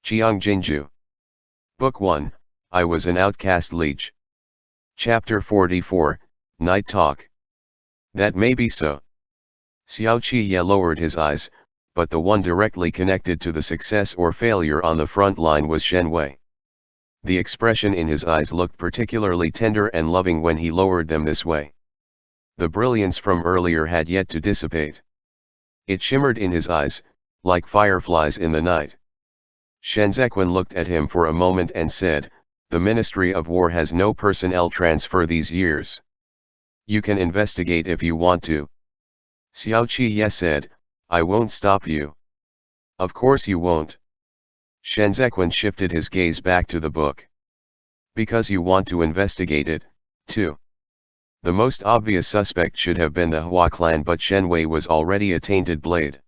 Qiang Jin Jiu. Book 1, I Was an Outcast Liege. Chapter 44, Night Talk. That may be so. Xiao Qiye lowered his eyes, but the one directly connected to the success or failure on the front line was Shen Wei. The expression in his eyes looked particularly tender and loving when he lowered them this way. The brilliance from earlier had yet to dissipate. It shimmered in his eyes, like fireflies in the night. Shen Zequan looked at him for a moment and said, "The Ministry of War has no personnel transfer these years. You can investigate if you want to." Xiao Qiye said, "I won't stop you." "Of course you won't." Shen Zequan shifted his gaze back to the book. "Because you want to investigate it, too." The most obvious suspect should have been the Hua clan, but Shen Wei was already a tainted blade.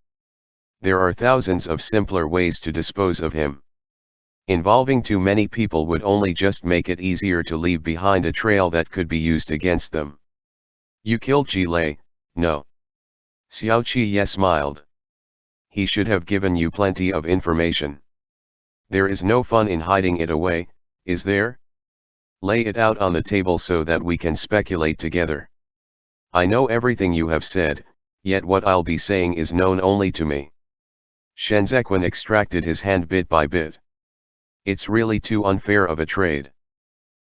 There are thousands of simpler ways to dispose of him. Involving too many people would only just make it easier to leave behind a trail that could be used against them. "You killed Ji Lei, no?" Xiao Qiye smiled. "He should have given you plenty of information. There is no fun in hiding it away, is there? Lay it out on the table so that we can speculate together. I know everything you have said, yet what I'll be saying is known only to me." Shen Zequan extracted his hand bit by bit. "It's really too unfair of a trade."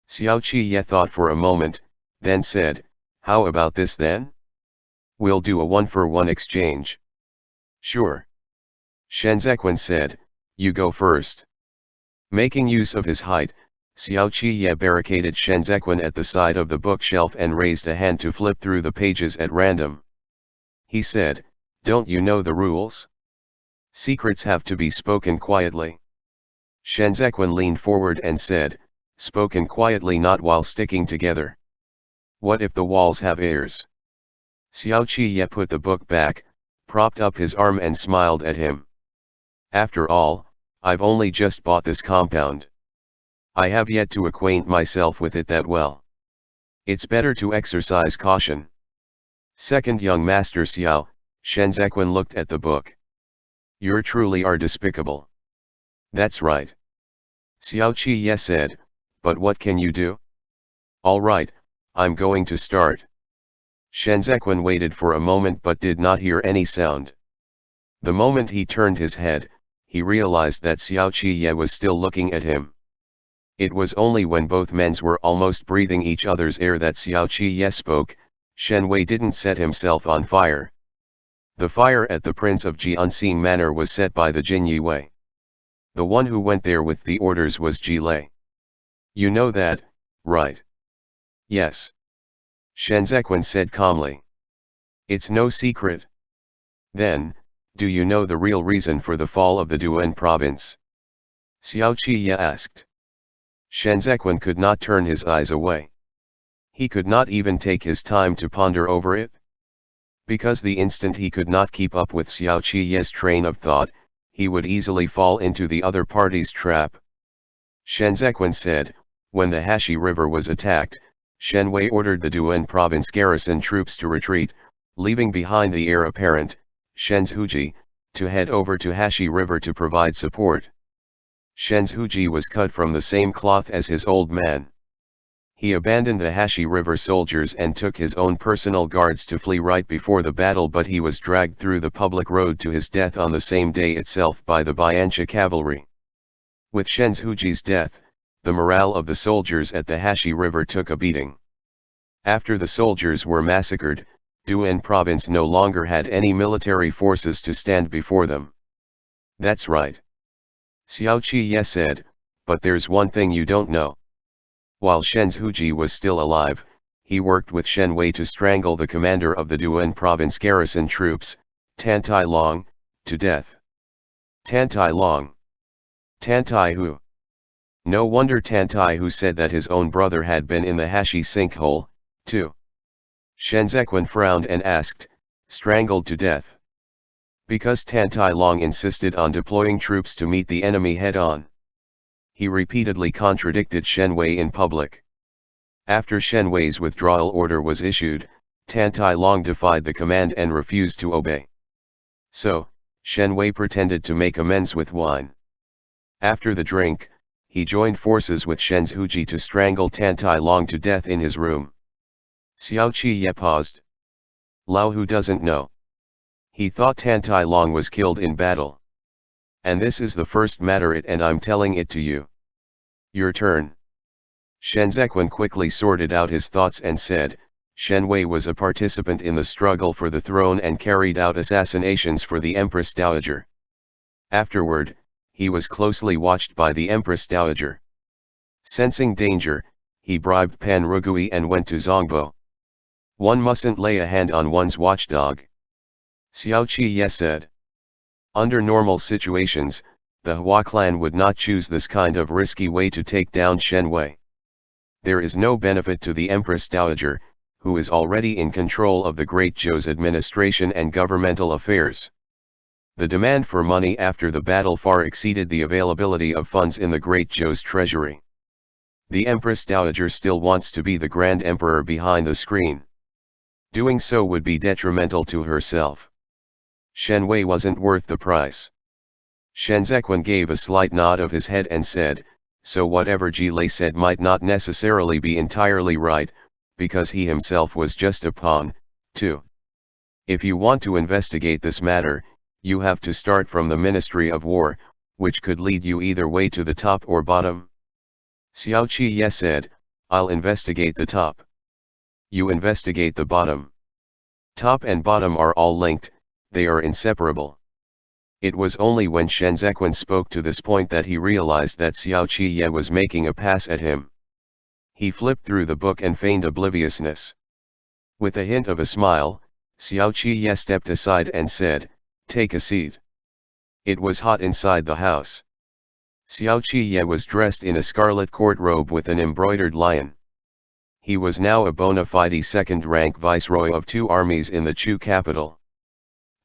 Xiao Qiye thought for a moment, then said, "How about this then? We'll do a one-for-one exchange." "Sure." Shen Zequan said, "You go first." Making use of his height, Xiao Qiye barricaded Shen Zequan at the side of the bookshelf and raised a hand to flip through the pages at random. He said, "Don't you know the rules? Secrets have to be spoken quietly." Shen Zequan leaned forward and said, "Spoken quietly, not while sticking together. What if the walls have ears?" Xiao Qiye put the book back, propped up his arm and smiled at him. "After all, I've only just bought this compound. I have yet to acquaint myself with it that well. It's better to exercise caution." "Second young master Xiao," Shen Zequan looked at the book. "You truly are despicable." "That's right." Xiao Qiye said, "But what can you do?" "All right, I'm going to start." Shen Zequan waited for a moment but did not hear any sound. The moment he turned his head, he realized that Xiao Qiye was still looking at him. It was only when both men were almost breathing each other's air that Xiao Qiye spoke. Shen Wei didn't set himself on fire. The fire at the Prince of Ji Unseen Manor was set by the Jin Yue. The one who went there with the orders was Ji Lei. "You know that, right?" "Yes." Shen Zequan said calmly. "It's no secret." "Then, do you know the real reason for the fall of the Duan province?" Xiao Qiye asked. Shen Zequan could not turn his eyes away. He could not even take his time to ponder over it. Because the instant he could not keep up with Xiao Qiye's train of thought, he would easily fall into the other party's trap. Shen Zequan said, "When the Hashi River was attacked, Shen Wei ordered the Duan province garrison troops to retreat, leaving behind the heir apparent, Shen Zhuji, to head over to Hashi River to provide support. Shen Zhuji was cut from the same cloth as his old man. He abandoned the Hashi River soldiers and took his own personal guards to flee right before the battle, but he was dragged through the public road to his death on the same day itself by the Biancha cavalry. With Shen Zhuji's death, the morale of the soldiers at the Hashi River took a beating. After the soldiers were massacred, Duan province no longer had any military forces to stand before them." "That's right." Xiao Qiye said, "But there's one thing you don't know. While Shen Zhuji was still alive, he worked with Shen Wei to strangle the commander of the Duan province garrison troops, Tan Tai Long, to death." "Tan Tai Long? Tan Tai who?" No wonder Tan Tai who said that his own brother had been in the Hashi sinkhole, too. Shen Zequan frowned and asked, "Strangled to death?" "Because Tan Tai Long insisted on deploying troops to meet the enemy head-on. He repeatedly contradicted Shen Wei in public. After Shen Wei's withdrawal order was issued, Tan Tai Long defied the command and refused to obey. So, Shen Wei pretended to make amends with wine. After the drink, he joined forces with Shen Zhuji to strangle Tan Tai Long to death in his room. Xiao Qiye paused. Lao Hu doesn't know. He thought Tan Tai Long was killed in battle. And this is the first matter and I'm telling it to you. Your turn. Shen Zequan quickly sorted out his thoughts and said, Shen Wei was a participant in the struggle for the throne and carried out assassinations for the Empress Dowager. Afterward, he was closely watched by the Empress Dowager. Sensing danger, he bribed Pan Rugui and went to Zongbo. One mustn't lay a hand on one's watchdog. Xiao Qiye said. Under normal situations, the Hua clan would not choose this kind of risky way to take down Shen Wei. There is no benefit to the Empress Dowager, who is already in control of the Great Zhou's administration and governmental affairs. The demand for money after the battle far exceeded the availability of funds in the Great Zhou's treasury. The Empress Dowager still wants to be the Grand Emperor behind the screen. Doing so would be detrimental to herself. Shen Wei wasn't worth the price. Shen Zequan gave a slight nod of his head and said, so whatever Ji Lei said might not necessarily be entirely right, because he himself was just a pawn, too. If you want to investigate this matter, you have to start from the Ministry of War, which could lead you either way to the top or bottom. Xiao Qiye said, I'll investigate the top. You investigate the bottom. Top and bottom are all linked, they are inseparable. It was only when Shen Zequan spoke to this point that he realized that Xiao Qiye was making a pass at him. He flipped through the book and feigned obliviousness. With a hint of a smile, Xiao Qiye stepped aside and said, take a seat. It was hot inside the house. Xiao Qiye was dressed in a scarlet court robe with an embroidered lion. He was now a bona fide second-rank viceroy of 2 armies in the Chu capital.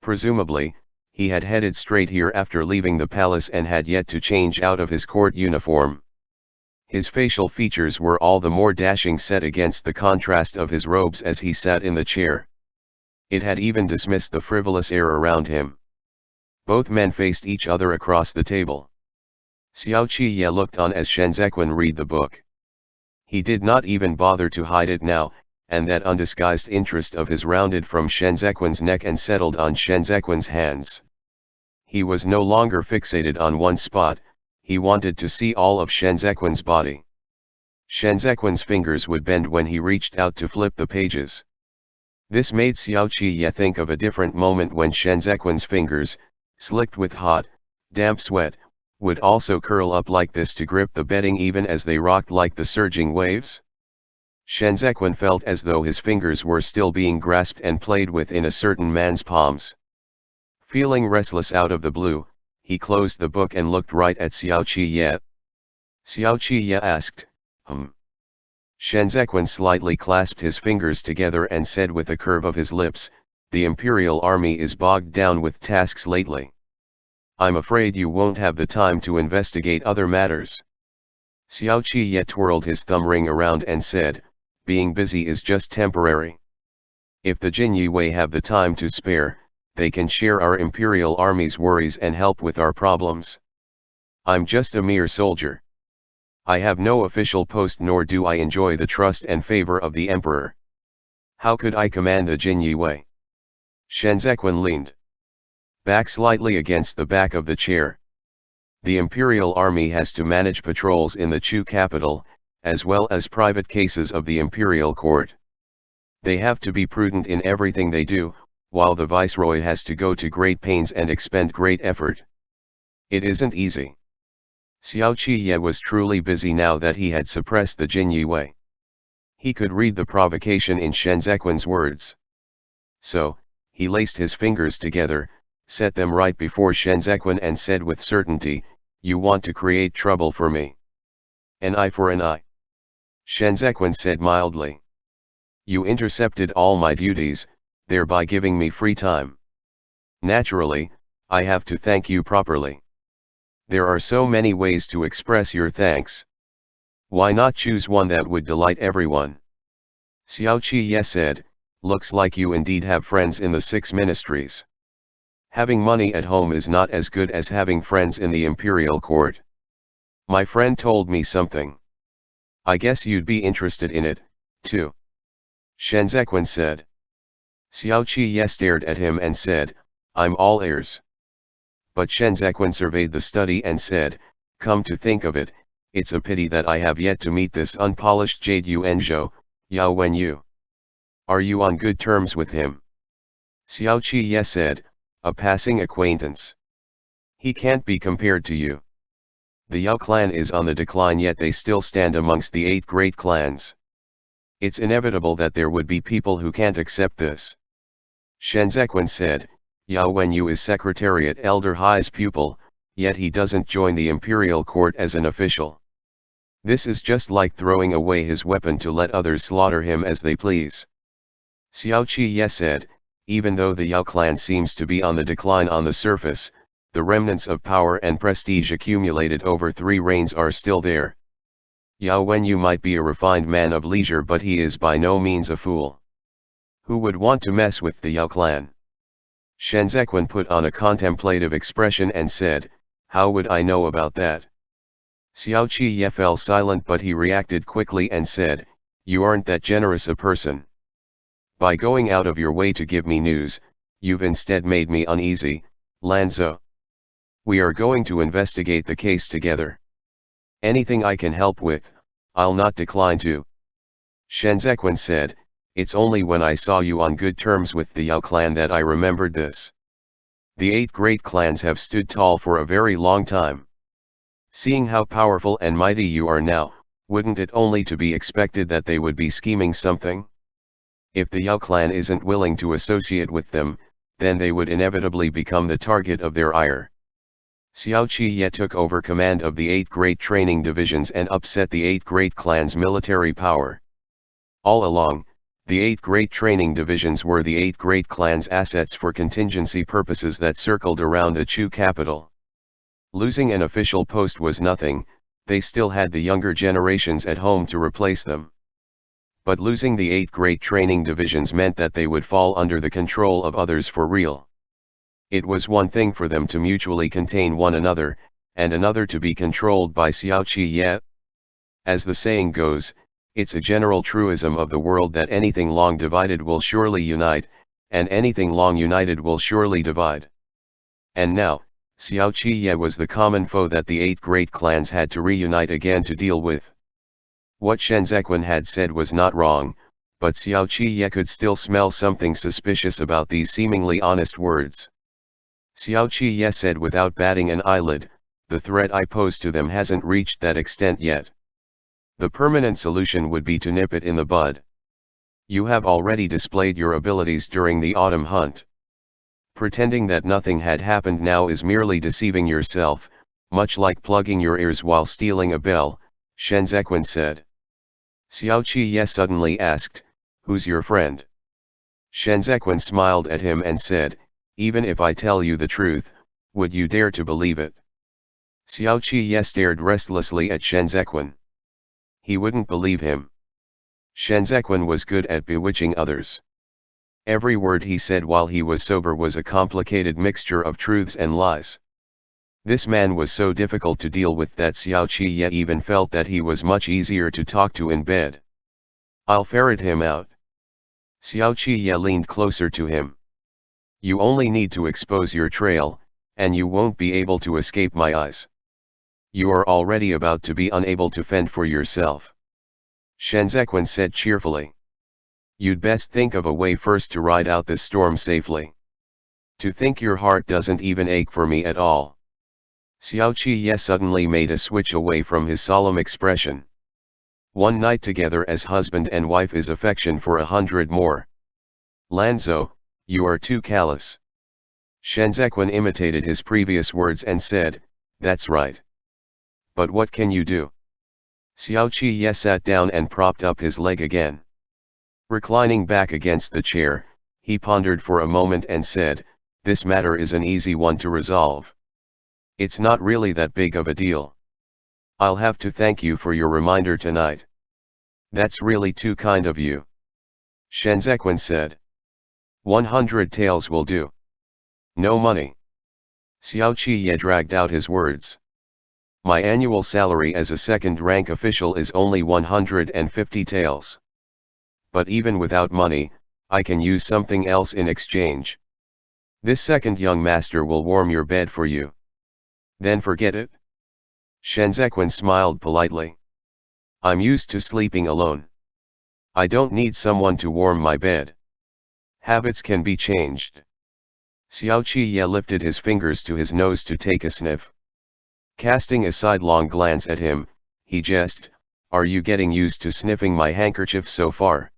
Presumably, he had headed straight here after leaving the palace and had yet to change out of his court uniform. His facial features were all the more dashing set against the contrast of his robes as he sat in the chair. It had even dismissed the frivolous air around him. Both men faced each other across the table. Xiao Qiye looked on as Shen Zequan read the book. He did not even bother to hide it now, and that undisguised interest of his rounded from Shen Zequan's neck and settled on Shen Zequan's hands. He was no longer fixated on one spot, he wanted to see all of Shen Zequan's body. Shen Zequan's fingers would bend when he reached out to flip the pages. This made Xiao Qiye think of a different moment when Shen Zequan's fingers, slicked with hot, damp sweat, would also curl up like this to grip the bedding even as they rocked like the surging waves. Shen Zequan felt as though his fingers were still being grasped and played with in a certain man's palms. Feeling restless out of the blue, he closed the book and looked right at Xiao Qiye. Xiao Qiye asked, Shen Zequan slightly clasped his fingers together and said with a curve of his lips, the Imperial Army is bogged down with tasks lately. I'm afraid you won't have the time to investigate other matters. Xiao Qiye twirled his thumb ring around and said, being busy is just temporary. If the Jin Wei have the time to spare, they can share our Imperial Army's worries and help with our problems. I'm just a mere soldier. I have no official post nor do I enjoy the trust and favor of the Emperor. How could I command the Jin Wei? Shen Zequan leaned back slightly against the back of the chair. The Imperial Army has to manage patrols in the Chu capital, as well as private cases of the Imperial Court. They have to be prudent in everything they do, while the Viceroy has to go to great pains and expend great effort. It isn't easy. Xiao Qiye was truly busy now that he had suppressed the Jin Wei. He could read the provocation in Shen Zequan's words. So, he laced his fingers together, set them right before Shen Zequan and said with certainty, you want to create trouble for me. An eye for an eye. Shen Zequan said mildly. You intercepted all my duties, thereby giving me free time. Naturally, I have to thank you properly. There are so many ways to express your thanks. Why not choose one that would delight everyone? Xiao Qiye said, looks like you indeed have friends in the 6 ministries. Having money at home is not as good as having friends in the imperial court. My friend told me something. I guess you'd be interested in it, too. Shenzhen said. Xiao Qi stared at him and said, I'm all ears. But Shenzhen surveyed the study and said, come to think of it, it's a pity that I have yet to meet this unpolished jade Yuanzhou, Yao Wenyu. Are you on good terms with him? Xiao Qi said, a passing acquaintance. He can't be compared to you. The Yao clan is on the decline, yet they still stand amongst the 8 great clans. It's inevitable that there would be people who can't accept this. Shenzhen said, Yao Wenyu is Secretariat Elder Hai's pupil, yet he doesn't join the imperial court as an official. This is just like throwing away his weapon to let others slaughter him as they please. Xiao Qi said, even though the Yao clan seems to be on the decline on the surface, the remnants of power and prestige accumulated over 3 reigns are still there. Yao Wenyu might be a refined man of leisure, but he is by no means a fool. Who would want to mess with the Yao clan? Shenzhen put on a contemplative expression and said, how would I know about that? Xiao Qi fell silent, but he reacted quickly and said, you aren't that generous a person. By going out of your way to give me news, you've instead made me uneasy, Lanzhou. We are going to investigate the case together. Anything I can help with, I'll not decline to. Shenzhen said, it's only when I saw you on good terms with the Yao clan that I remembered this. The 8 great clans have stood tall for a very long time. Seeing how powerful and mighty you are now, wouldn't it only to be expected that they would be scheming something? If the Yao clan isn't willing to associate with them, then they would inevitably become the target of their ire. Xiao Qi took over command of the 8 great training divisions and upset the 8 great clans' military power. All along, the 8 great training divisions were the 8 great clans' assets for contingency purposes that circled around the Chu capital. Losing an official post was nothing, they still had the younger generations at home to replace them. But losing the 8 great training divisions meant that they would fall under the control of others for real. It was one thing for them to mutually contain one another, and another to be controlled by Xiao Qi. As the saying goes, it's a general truism of the world that anything long divided will surely unite, and anything long united will surely divide. And now, Xiao Qi was the common foe that the 8 great clans had to reunite again to deal with. What Shenzhen had said was not wrong, but Xiao Qi could still smell something suspicious about these seemingly honest words. Xiao Qi said without batting an eyelid, the threat I pose to them hasn't reached that extent yet. The permanent solution would be to nip it in the bud. You have already displayed your abilities during the autumn hunt. Pretending that nothing had happened now is merely deceiving yourself, much like plugging your ears while stealing a bell, Shenzhen said. Xiao Qi suddenly asked, who's your friend? Shenzhen smiled at him and said, even if I tell you the truth, would you dare to believe it? Xiao Qi stared restlessly at Shenzhen. He wouldn't believe him. Shenzhen was good at bewitching others. Every word he said while he was sober was a complicated mixture of truths and lies. This man was so difficult to deal with that Xiao Qi even felt that he was much easier to talk to in bed. I'll ferret him out. Xiao Qi leaned closer to him. You only need to expose your trail, and you won't be able to escape my eyes. You are already about to be unable to fend for yourself. Shenzhen said cheerfully. You'd best think of a way first to ride out this storm safely. To think your heart doesn't even ache for me at all. Xiao Qi suddenly made a switch away from his solemn expression. One night together as husband and wife is affection for 100 more. Lanzhou, you are too callous. Shenzhen imitated his previous words and said, that's right. But what can you do? Xiao Qi sat down and propped up his leg again. Reclining back against the chair, he pondered for a moment and said, this matter is an easy one to resolve. It's not really that big of a deal. I'll have to thank you for your reminder tonight. That's really too kind of you. Shenzhen said. 100 taels will do. No money. Xiao Qi dragged out his words. My annual salary as a second-rank official is only 150 taels. But even without money, I can use something else in exchange. This second young master will warm your bed for you. Then forget it. Shenzequan smiled politely. I'm used to sleeping alone. I don't need someone to warm my bed. Habits can be changed. Xiao Qiye lifted his fingers to his nose to take a sniff. Casting a sidelong glance at him, he jested, "Are you getting used to sniffing my handkerchief so far?"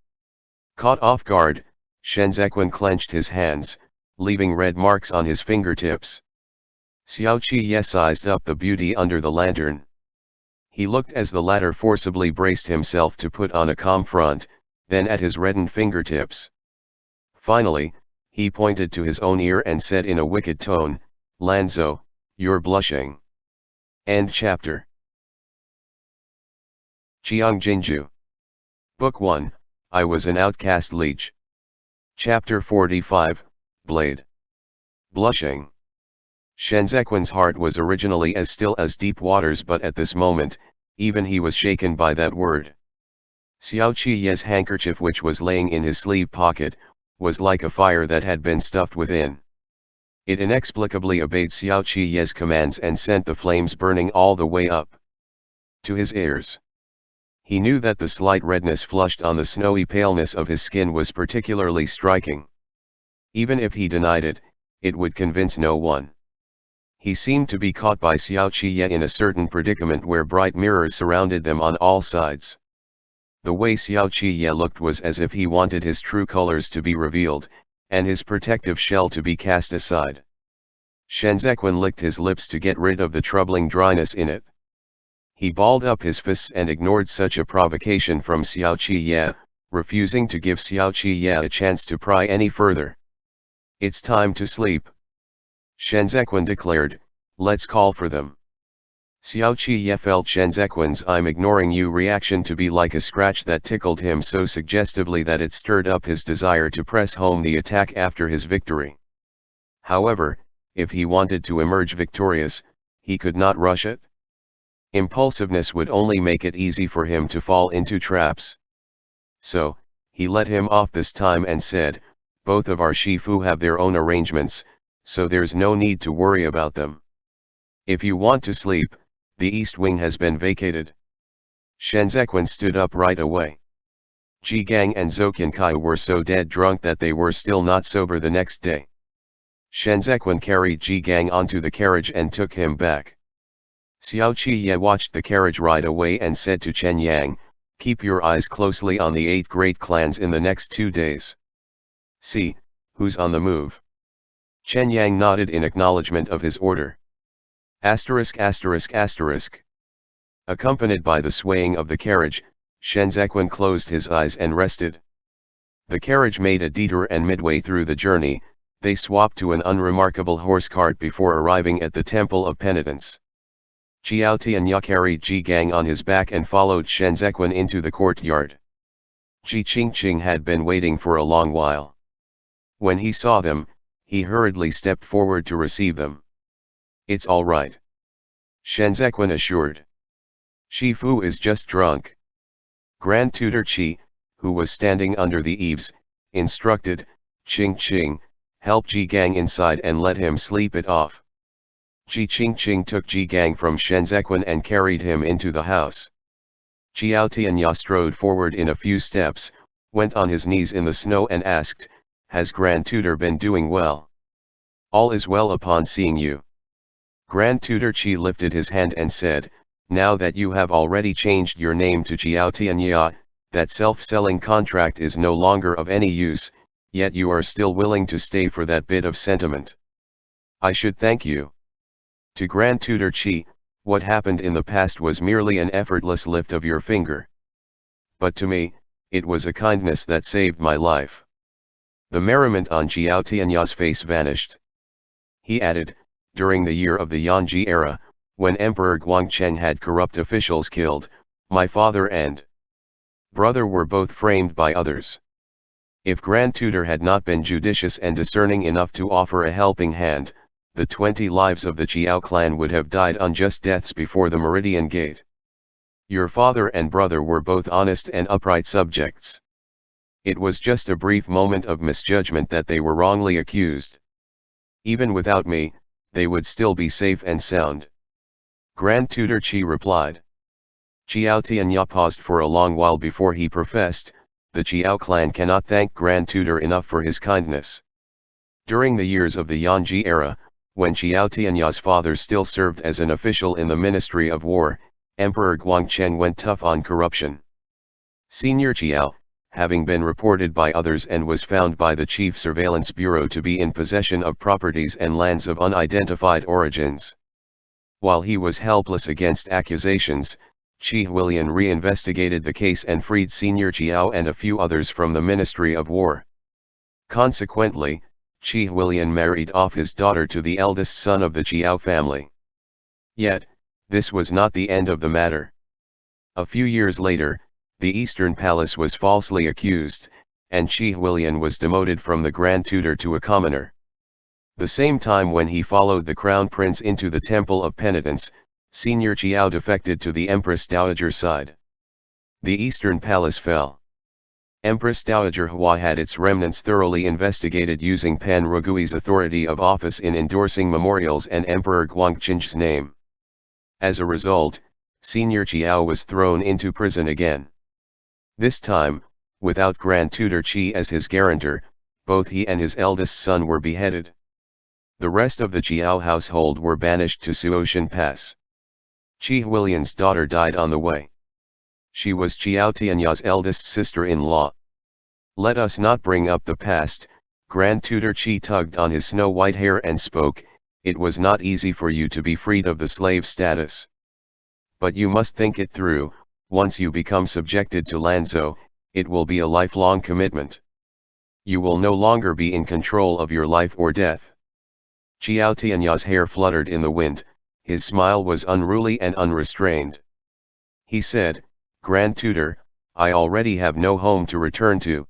Caught off guard, Shenzequan clenched his hands, leaving red marks on his fingertips. Xiao Qiye sized up the beauty under the lantern. He looked as the latter forcibly braced himself to put on a calm front, then at his reddened fingertips. Finally, he pointed to his own ear and said in a wicked tone, "Lanzo, you're blushing." End chapter. Qiang Jin Jiu. Book 1, I Was an Outcast Liege. Chapter 45, Blade. Blushing. Shenzequan's heart was originally as still as deep waters, but at this moment, even he was shaken by that word. Xiao Qiye's handkerchief, which was laying in his sleeve pocket, was like a fire that had been stuffed within. It inexplicably obeyed Xiao Qiye's commands and sent the flames burning all the way up to his ears. He knew that the slight redness flushed on the snowy paleness of his skin was particularly striking. Even if he denied it, it would convince no one. He seemed to be caught by Xiao Qiye in a certain predicament where bright mirrors surrounded them on all sides. The way Xiao Qiye looked was as if he wanted his true colors to be revealed, and his protective shell to be cast aside. Shenzequan licked his lips to get rid of the troubling dryness in it. He balled up his fists and ignored such a provocation from Xiao Qiye, refusing to give Xiao Qiye a chance to pry any further. "It's time to sleep," Shenzequan declared, "let's call for them." Xiao Qiye felt Shenzequan's "I'm ignoring you" reaction to be like a scratch that tickled him so suggestively that it stirred up his desire to press home the attack after his victory. However, if he wanted to emerge victorious, he could not rush it. Impulsiveness would only make it easy for him to fall into traps. So, he let him off this time and said, "Both of our Shifu have their own arrangements, so there's no need to worry about them. If you want to sleep, the east wing has been vacated." Shenzequan stood up right away. Ji Gang and Zouqiankai were so dead drunk that they were still not sober the next day. Shenzequan carried Ji Gang onto the carriage and took him back. Xiao Qiye watched the carriage ride away and said to Chen Yang, "Keep your eyes closely on the 8 great clans in the next 2 days. See, who's on the move." Chen Yang nodded in acknowledgement of his order. Asterisk asterisk asterisk. Accompanied by the swaying of the carriage, Shenzequan closed his eyes and rested. The carriage made a detour and midway through the journey, they swapped to an unremarkable horse cart before arriving at the Temple of Penitence. Qiao Tianya carried Ji Gang on his back and followed Shenzequan into the courtyard. Ji Qingqing had been waiting for a long while. When he saw them, he hurriedly stepped forward to receive them. "It's all right," Shenzequan assured. "Shifu is just drunk." Grand Tutor Qi, who was standing under the eaves, instructed, "Qingqing, help Ji Gang inside and let him sleep it off." Ji Qingqing took Ji Gang from Shenzequan and carried him into the house. Qiao Tianya strode forward in a few steps, went on his knees in the snow and asked, "Has Grand Tutor been doing well?" "All is well upon seeing you." Grand Tutor Qi lifted his hand and said, "Now that you have already changed your name to Qiao Tianya, that self-selling contract is no longer of any use, yet you are still willing to stay for that bit of sentiment. I should thank you." To Grand Tutor Qi, what happened in the past was merely an effortless lift of your finger. But to me, it was a kindness that saved my life. The merriment on Qiao Tianya's face vanished. He added, "During the year of the Yanji era, when Emperor Guangcheng had corrupt officials killed, my father and brother were both framed by others. If Grand Tutor had not been judicious and discerning enough to offer a helping hand, the 20 lives of the Jiao clan would have died unjust deaths before the Meridian Gate. Your father and brother were both honest and upright subjects. It was just a brief moment of misjudgment that they were wrongly accused. Even without me, they would still be safe and sound. Grand Tutor Qi replied. Qiao Tianya paused for a long while before he professed, the Jiao clan cannot thank Grand Tutor enough for his kindness. During the years of the Yanji era, when Qiao Tianya's father still served as an official in the Ministry of War, Emperor Guangchen went tough on corruption. Senior Qiao, having been reported by others and was found by the Chief Surveillance Bureau to be in possession of properties and lands of unidentified origins. While he was helpless against accusations, Qi Huilian re-investigated the case and freed Senior Qiao and a few others from the Ministry of War. Consequently, Qi Huilian married off his daughter to the eldest son of the Qiao family. Yet, this was not the end of the matter. A few years later, the Eastern Palace was falsely accused, and Qi Huilian was demoted from the Grand Tutor to a commoner. The same time when he followed the Crown Prince into the Temple of Penitence, Senior Qiao defected to the Empress Dowager side. The Eastern Palace fell. Empress Dowager Hua had its remnants thoroughly investigated using Pan Rugui's authority of office in endorsing memorials and Emperor Guangqing's name. As a result, Senior Qiao was thrown into prison again. This time, without Grand Tutor Qi as his guarantor, both he and his eldest son were beheaded. The rest of the Qiao household were banished to Suotian Pass. Qi Huilian's daughter died on the way. She was Qiao Tianya's eldest sister-in-law. Let us not bring up the past. Grand Tutor Qi tugged on his snow-white hair and spoke, it was not easy for you to be freed of the slave status. But you must think it through, once you become subjected to Lanzhou, it will be a lifelong commitment. You will no longer be in control of your life or death. Qiao Tianya's hair fluttered in the wind, his smile was unruly and unrestrained. He said, Grand Tutor, I already have no home to return to.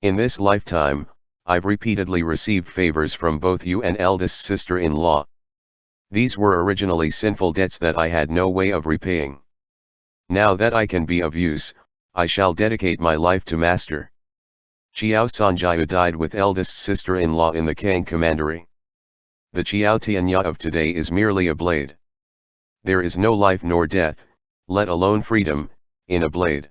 In this lifetime, I've repeatedly received favors from both you and eldest sister-in-law. These were originally sinful debts that I had no way of repaying. Now that I can be of use, I shall dedicate my life to Master. Qiao Sanjiu died with eldest sister-in-law in the Qiang Commandery. The Qiao Tianya of today is merely a blade. There is no life nor death, let alone freedom, in a blade.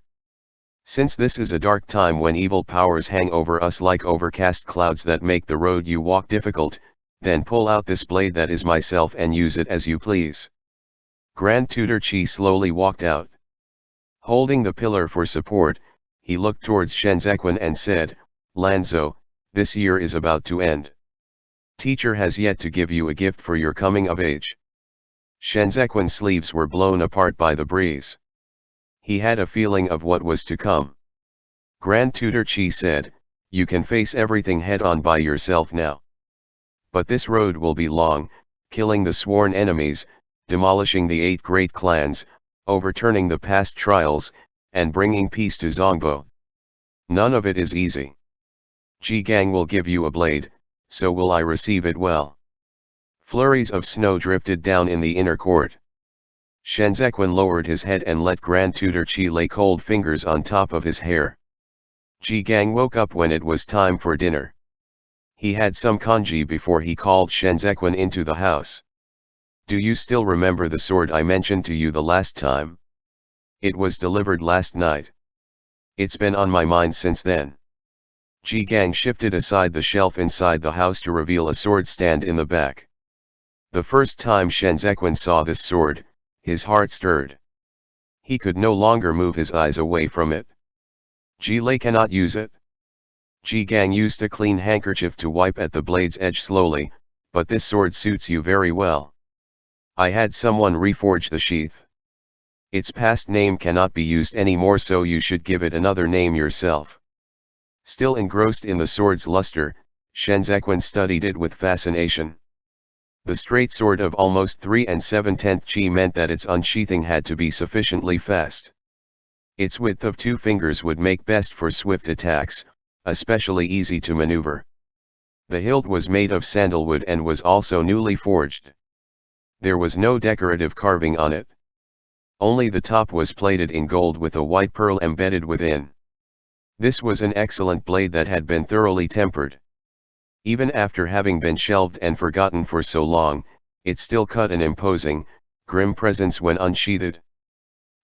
Since this is a dark time when evil powers hang over us like overcast clouds that make the road you walk difficult, then pull out this blade that is myself and use it as you please. Grand Tutor Qi slowly walked out. Holding the pillar for support, he looked towards Shenzhequan and said, Lanzhou, this year is about to end. Teacher has yet to give you a gift for your coming of age. Shenzhequan's sleeves were blown apart by the breeze. He had a feeling of what was to come. Grand Tutor Qi said, you can face everything head-on by yourself now. But this road will be long, killing the sworn enemies, demolishing the 8 great clans, overturning the past trials, and bringing peace to Zhongbo. None of it is easy. Ji Gang will give you a blade, so will I receive it well. Flurries of snow drifted down in the inner court. Shenzhequan lowered his head and let Grand Tutor Qi lay cold fingers on top of his hair. Ji Gang woke up when it was time for dinner. He had some congee before he called Shenzhequan into the house. Do you still remember the sword I mentioned to you the last time? It was delivered last night. It's been on my mind since then. Ji Gang shifted aside the shelf inside the house to reveal a sword stand in the back. The first time Shenzhequan saw this sword, his heart stirred. He could no longer move his eyes away from it. Ji Lei cannot use it. Ji Gang used a clean handkerchief to wipe at the blade's edge slowly, but this sword suits you very well. I had someone reforge the sheath. Its past name cannot be used anymore, so you should give it another name yourself. Still engrossed in the sword's luster, Shenzhequan studied it with fascination. The straight sword of almost 3 7/10 chi meant that its unsheathing had to be sufficiently fast. Its width of 2 fingers would make best for swift attacks, especially easy to maneuver. The hilt was made of sandalwood and was also newly forged. There was no decorative carving on it. Only the top was plated in gold with a white pearl embedded within. This was an excellent blade that had been thoroughly tempered. Even after having been shelved and forgotten for so long, it still cut an imposing, grim presence when unsheathed.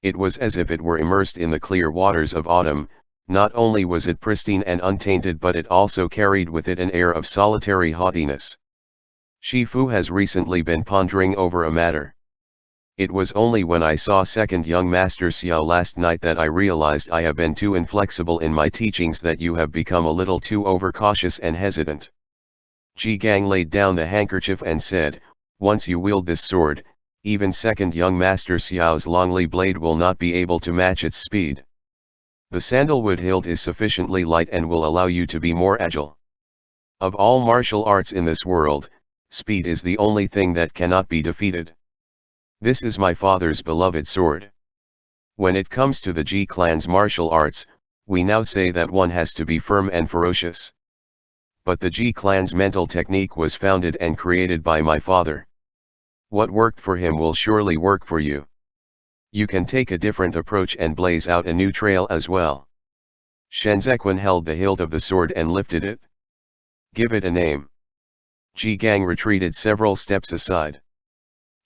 It was as if it were immersed in the clear waters of autumn. Not only was it pristine and untainted, but it also carried with it an air of solitary haughtiness. Shifu has recently been pondering over a matter. It was only when I saw second young master Xiao last night that I realized I have been too inflexible in my teachings, that you have become a little too overcautious and hesitant. Ji Gang laid down the handkerchief and said, once you wield this sword, even second young master Xiao's longly blade will not be able to match its speed. The sandalwood hilt is sufficiently light and will allow you to be more agile. Of all martial arts in this world, speed is the only thing that cannot be defeated. This is my father's beloved sword. When it comes to the Ji clan's martial arts, we now say that one has to be firm and ferocious. But the Ji clan's mental technique was founded and created by my father. What worked for him will surely work for you. You can take a different approach and blaze out a new trail as well. Shenzequan held the hilt of the sword and lifted it. Give it a name. Ji Gang retreated several steps aside.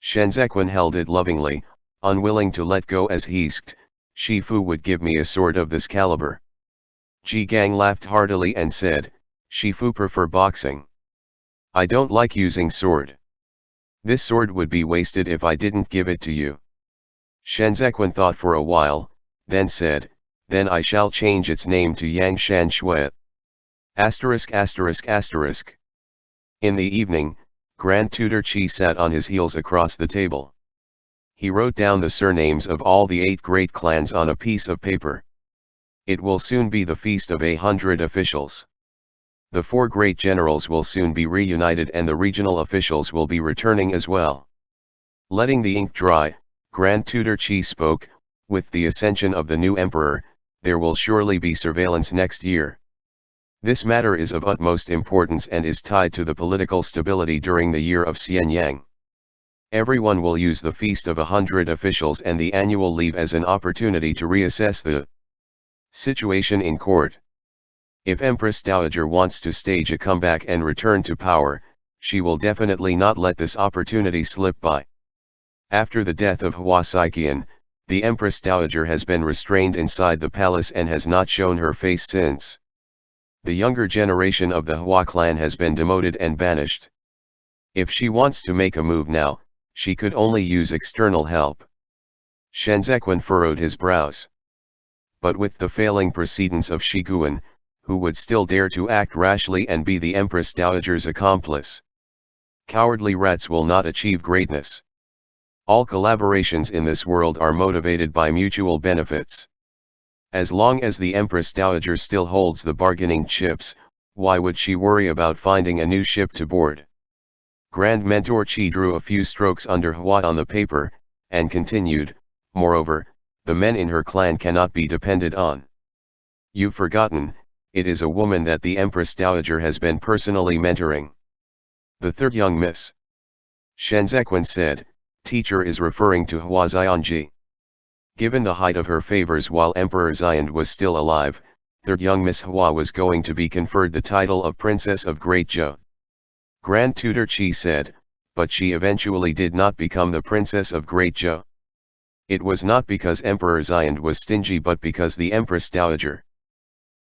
Shenzequan held it lovingly, unwilling to let go, as he asked, Shifu would give me a sword of this caliber. Ji Gang laughed heartily and said, Shifu prefer boxing. I don't like using sword. This sword would be wasted if I didn't give it to you. Shenzequan thought for a while, then said, then I shall change its name to Yang Shan Shui. ******. In the evening, Grand Tutor Qi sat on his heels across the table. He wrote down the surnames of all the 8 great clans on a piece of paper. It will soon be the feast of 100 officials. The 4 great generals will soon be reunited and the regional officials will be returning as well. Letting the ink dry, Grand Tutor Qi spoke, with the ascension of the new emperor, there will surely be surveillance next year. This matter is of utmost importance and is tied to the political stability during the year of Xianyang. Everyone will use the feast of 100 officials and the annual leave as an opportunity to reassess the situation in court. If Empress Dowager wants to stage a comeback and return to power, she will definitely not let this opportunity slip by. After the death of Hua Saiqian, the Empress Dowager has been restrained inside the palace and has not shown her face since. The younger generation of the Hua clan has been demoted and banished. If she wants to make a move now, she could only use external help. Shenzequan furrowed his brows. But with the failing precedence of Shiguan, who would still dare to act rashly and be the Empress Dowager's accomplice? Cowardly rats will not achieve greatness. All collaborations in this world are motivated by mutual benefits. As long as the Empress Dowager still holds the bargaining chips, why would she worry about finding a new ship to board? Grand Mentor Qi drew a few strokes under Hua on the paper, and continued, moreover, the men in her clan cannot be depended on. You've forgotten, it is a woman that the Empress Dowager has been personally mentoring. The third young miss. Shenzequan said, teacher is referring to Hua Xianji. Given the height of her favors while Emperor Xian was still alive, third young Miss Hua was going to be conferred the title of Princess of Great Zhou. Grand Tutor Qi said, but she eventually did not become the Princess of Great Zhou. It was not because Emperor Xian was stingy but because the Empress Dowager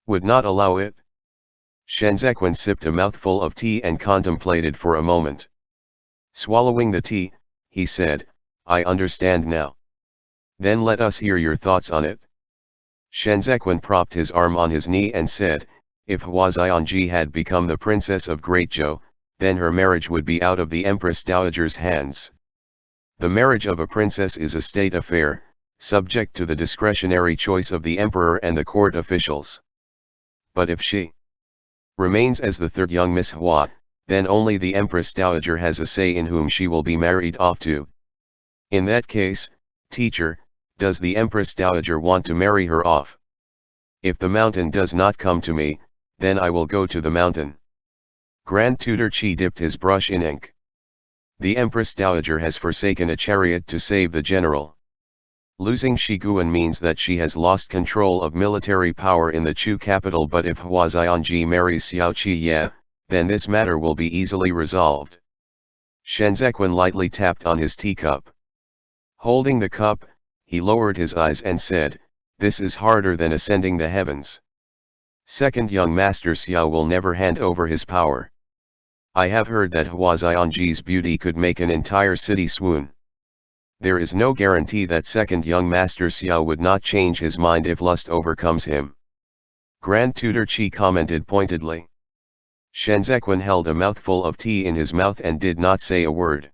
would not allow it. Shenzequan sipped a mouthful of tea and contemplated for a moment. Swallowing the tea, he said, I understand now. Then let us hear your thoughts on it. Shenzequan propped his arm on his knee and said, if Hua Xianji had become the Princess of Great Zhou, then her marriage would be out of the Empress Dowager's hands. The marriage of a princess is a state affair, subject to the discretionary choice of the emperor and the court officials. But if she remains as the third young Miss Hua, then only the Empress Dowager has a say in whom she will be married off to. In that case, teacher, does the Empress Dowager want to marry her off? If the mountain does not come to me, then I will go to the mountain. Grand Tutor Qi dipped his brush in ink. The Empress Dowager has forsaken a chariot to save the general. Losing Shiguan means that she has lost control of military power in the Chu capital, but if Hua Xianji marries Xiao Qi, then this matter will be easily resolved. Shenzequan lightly tapped on his teacup. Holding the cup, he lowered his eyes and said, "This is harder than ascending the heavens. Second young master Xiao will never hand over his power. I have heard that Hua Xianji's beauty could make an entire city swoon. There is no guarantee that second young master Xiao would not change his mind if lust overcomes him." Grand Tutor Qi commented pointedly. Shenzequan held a mouthful of tea in his mouth and did not say a word.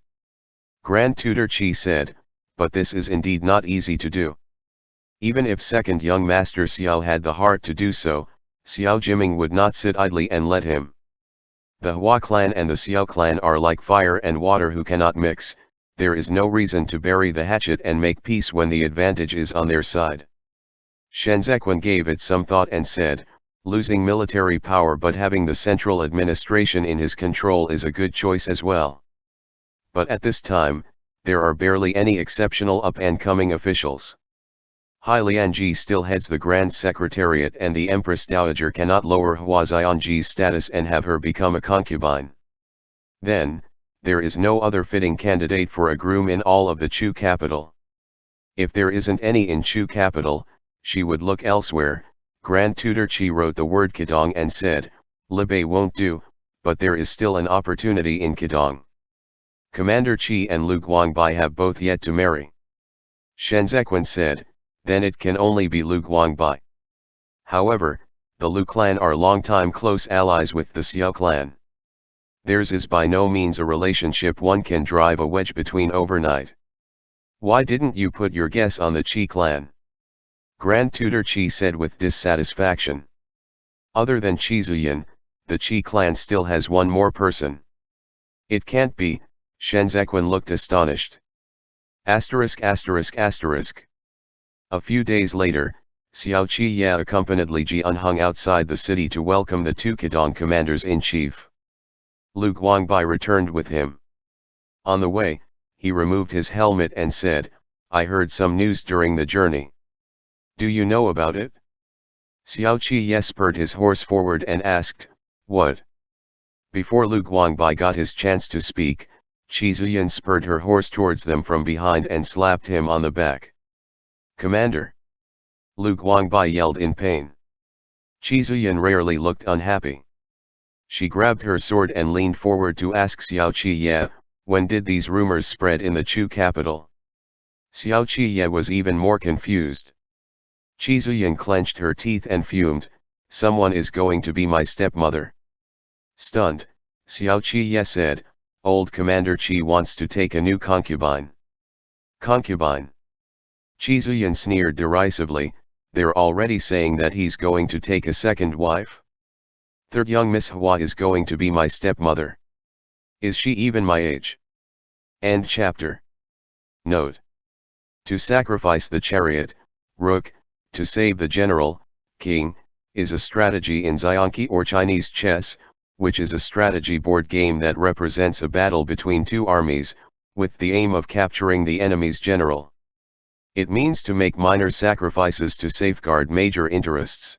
Grand Tutor Qi said, "But this is indeed not easy to do. Even if second young master Xiao had the heart to do so, Xiao Jiming would not sit idly and let him. The Hua clan and the Xiao clan are like fire and water who cannot mix. There is no reason to bury the hatchet and make peace when the advantage is on their side." Shenzequan gave it some thought and said, "Losing military power but having the central administration in his control is a good choice as well. But at this time, there are barely any exceptional up-and-coming officials. Hai Lianji still heads the Grand Secretariat, and the Empress Dowager cannot lower Hua Xianji's status and have her become a concubine. Then, there is no other fitting candidate for a groom in all of the Chu capital. If there isn't any in Chu capital, she would look elsewhere." Grand Tutor Qi wrote the word Qidong and said, "Liege won't do, but there is still an opportunity in Qidong. Commander Qi and Lu Guangbai have both yet to marry." Shenzequan said, "Then it can only be Lu Guangbai. However, the Lu clan are long-time close allies with the Xiao clan. Theirs is by no means a relationship one can drive a wedge between overnight. Why didn't you put your guess on the Qi clan?" Grand Tutor Qi said with dissatisfaction. "Other than Qizuyan, the Qi clan still has one more person." "It can't be." Shenzequan looked astonished. *******. A few days later, Xiao Qi accompanied Liege hung outside the city to welcome the two Qidong commanders-in-chief. Lu Guangbai returned with him. On the way, he removed his helmet and said, "I heard some news during the journey. Do you know about it?" Xiao Qi spurred his horse forward and asked, "What?" Before Lu Guangbai got his chance to speak, Qizuyan spurred her horse towards them from behind and slapped him on the back. "Commander!" Lu Guangbai yelled in pain. Qizuyan rarely looked unhappy. She grabbed her sword and leaned forward to ask Xiao Qi, "When did these rumors spread in the Chu capital?" Xiao Qi was even more confused. Qizuyan clenched her teeth and fumed, "Someone is going to be my stepmother." Stunned, Xiao Qi said, "Old Commander Qi wants to take a new concubine." "Concubine?" Qizuyan sneered derisively, "They're already saying that he's going to take a second wife. Third young Miss Hua is going to be my stepmother. Is she even my age?" End chapter. Note: to sacrifice the chariot, rook, to save the general, king, is a strategy in Xiangqi or Chinese chess, which is a strategy board game that represents a battle between two armies, with the aim of capturing the enemy's general. It means to make minor sacrifices to safeguard major interests.